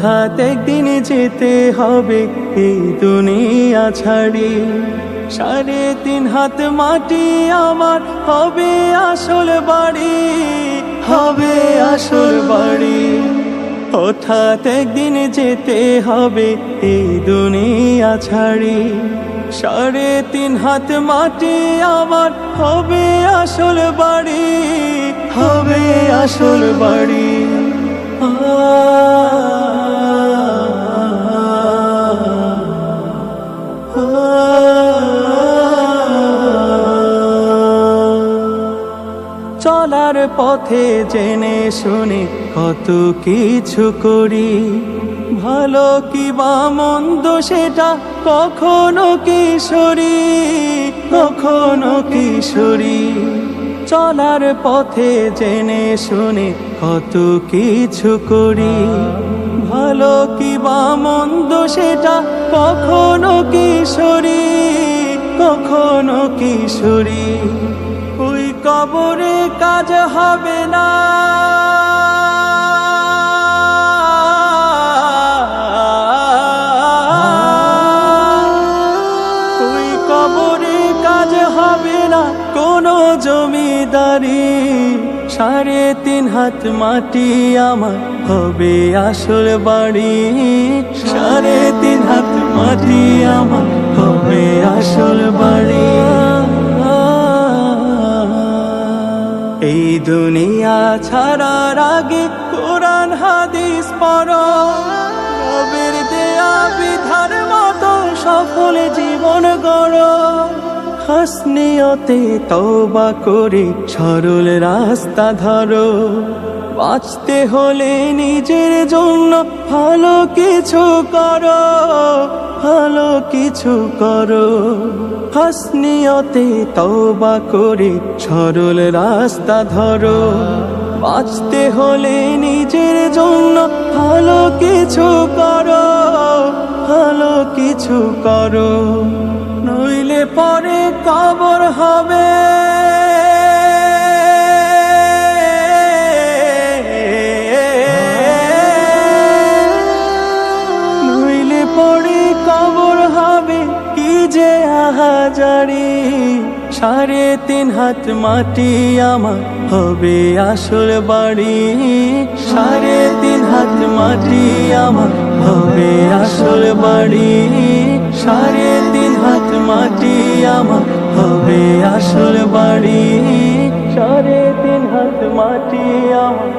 হঠাৎ একদিন যেতে হবে এই দুনিয়া ছাড়ি। 3.5 হাত মাটি আমার হবে আসল বাড়ি, হবে আসল বাড়ি। হঠাৎ একদিন যেতে হবে এই দুনিয়া ছাড়ি। 3.5 হাত মাটি আমার হবে আসল বাড়ি, হবে আসল বাড়ি। চলার পথে জেনে শুনে কত কিছু করি, ভালো কি বা মন্দ সেটা কখনো কিশোরী, কখনো কিশোরী। চলার পথে জেনে শুনে কত কিছু করি, ভালো কি বা মন্দ সেটা কখনো কিশোরী, কখনো কিশোরী। ওই কবরে কাজ হবে না, ওই কবরে কাজ হবে না কোনো জমিদারি। 3.5 হাত মাটি আমার হবে আসল বাড়ি, 3.5 হাত মাটি আমার হবে আসল বাড়ি। এই দুনিয়া ছাড়ার আগে কোরআন হাদিস পড়ো, রবের দেয়া বিধার মতো সফল জীবন গড়ো। হাসনিয়তে তওবা করে সরল রাস্তা ধরো, বাঁচতে হলে নিজের জন্য ভালো কিছু করো, ভালো কিছু করো। হাসনিয়তে তওবা করে সরল রাস্তা ধরো, বাঁচতে হলে নিজের জন্য ভালো কিছু করো, ভালো কিছু করো। নইলে পরে কবর হবে, নইলে পরে কবর হবে কি যে আহাজারি। 3.5 হাত মাটি আমার হবে আসল বাড়ি, 3.5 হাত মাটি আমার হবে আসল বাড়ি, 3.5 হাত মাটি আমার হবে আসল বাড়ি, 3.5 হাত মাটি আমার